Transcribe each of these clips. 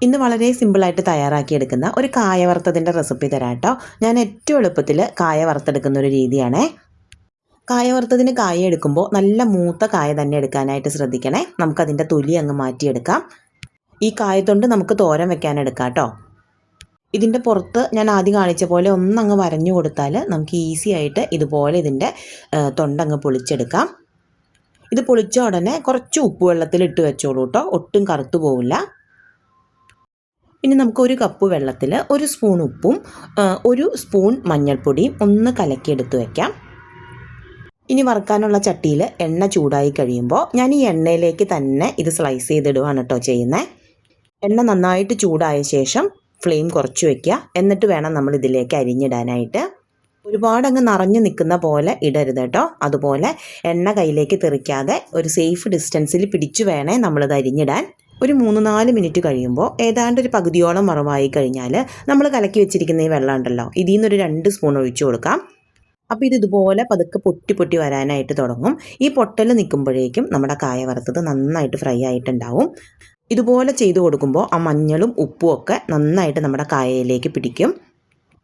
ഇന്ന് വളരെ സിമ്പിളായിട്ട് തയ്യാറാക്കിയെടുക്കുന്ന ഒരു കായ വറുത്തതിൻ്റെ റെസിപ്പി തരാം കേട്ടോ. ഞാൻ ഏറ്റവും എളുപ്പത്തിൽ കായ വറുത്തെടുക്കുന്ന ഒരു രീതിയാണേ. കായ വറുത്തതിന് കായ എടുക്കുമ്പോൾ നല്ല മൂത്ത കായ തന്നെ എടുക്കാനായിട്ട് ശ്രദ്ധിക്കണേ. നമുക്കതിൻ്റെ തൊലി അങ്ങ് മാറ്റിയെടുക്കാം. ഈ കായത്തൊണ്ട് നമുക്ക് തോരൻ വെക്കാൻ എടുക്കാം കേട്ടോ. ഇതിൻ്റെ പുറത്ത് ഞാൻ ആദ്യം കാണിച്ച പോലെ ഒന്നങ്ങ് വരഞ്ഞു കൊടുത്താൽ നമുക്ക് ഈസി ആയിട്ട് ഇതുപോലെ ഇതിൻ്റെ തൊണ്ടങ്ങ് പൊളിച്ചെടുക്കാം. ഇത് പൊളിച്ച ഉടനെ കുറച്ച് ഉപ്പ് വെള്ളത്തിൽ ഇട്ട് വെച്ചോളൂ കേട്ടോ, ഒട്ടും കറുത്തു പോവില്ല. ഇനി നമുക്ക് ഒരു കപ്പ് വെള്ളത്തിൽ 1 സ്പൂൺ ഉപ്പും 1 സ്പൂൺ മഞ്ഞൾപ്പൊടിയും ഒന്ന് കലക്കിയെടുത്ത് വയ്ക്കാം. ഇനി വറുക്കാനുള്ള ചട്ടിയിൽ എണ്ണ ചൂടായി കഴിയുമ്പോൾ ഞാൻ ഈ എണ്ണയിലേക്ക് തന്നെ ഇത് സ്ലൈസ് ചെയ്തിടുകയാണ് കേട്ടോ ചെയ്യുന്നത്. എണ്ണ നന്നായിട്ട് ചൂടായ ശേഷം ഫ്ലെയിം കുറച്ച് വയ്ക്കുക. എന്നിട്ട് വേണം നമ്മൾ ഇതിലേക്ക് അരിഞ്ഞിടാനായിട്ട്. ഒരുപാട് അങ്ങ് നിറഞ്ഞു നിൽക്കുന്ന പോലെ ഇടരുത് കേട്ടോ. അതുപോലെ എണ്ണ കയ്യിലേക്ക് തെറിക്കാതെ ഒരു സേഫ് ഡിസ്റ്റൻസിൽ പിടിച്ചു വേണേ നമ്മളിത് അരിഞ്ഞിടാൻ. ഒരു 3-4 മിനിറ്റ് കഴിയുമ്പോൾ ഏതാണ്ട് ഒരു പകുതിയോളം വറവായി കഴിഞ്ഞാൽ നമ്മൾ കലക്കി വെച്ചിരിക്കുന്ന ഈ വെള്ളം ഉണ്ടല്ലോ, ഇതിൽ നിന്നൊരു 2 സ്പൂൺ ഒഴിച്ചു കൊടുക്കാം. അപ്പോൾ ഇതുപോലെ പതുക്കെ പൊട്ടി പൊട്ടി വരാനായിട്ട് തുടങ്ങും. ഈ പൊട്ടൽ നിൽക്കുമ്പോഴേക്കും നമ്മുടെ കായ വറുത്തത് നന്നായിട്ട് ഫ്രൈ ആയിട്ടുണ്ടാവും. ഇതുപോലെ ചെയ്ത് കൊടുക്കുമ്പോൾ ആ മഞ്ഞളും ഉപ്പും ഒക്കെ നന്നായിട്ട് നമ്മുടെ കായയിലേക്ക് പിടിക്കും.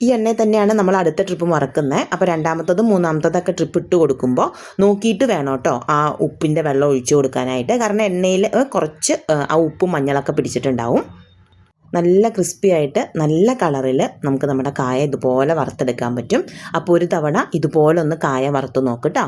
ഈ എണ്ണയിൽ തന്നെയാണ് നമ്മൾ അടുത്ത ട്രിപ്പ് വറക്കുന്നത്. അപ്പോൾ രണ്ടാമത്തതും മൂന്നാമത്തതൊക്കെ ട്രിപ്പ് ഇട്ട് കൊടുക്കുമ്പോൾ നോക്കിയിട്ട് വേണം കേട്ടോ ആ ഉപ്പിൻ്റെ വെള്ളം ഒഴിച്ചു കൊടുക്കാനായിട്ട്. കാരണം എണ്ണയിൽ കുറച്ച് ആ ഉപ്പും മഞ്ഞളൊക്കെ പിടിച്ചിട്ടുണ്ടാവും. നല്ല ക്രിസ്പി ആയിട്ട് നല്ല കളറിൽ നമുക്ക് നമ്മുടെ കായ ഇതുപോലെ വറുത്തെടുക്കാൻ പറ്റും. അപ്പോൾ ഒരു തവണ ഇതുപോലെ ഒന്ന് കായ വറുത്ത് നോക്കട്ടോ.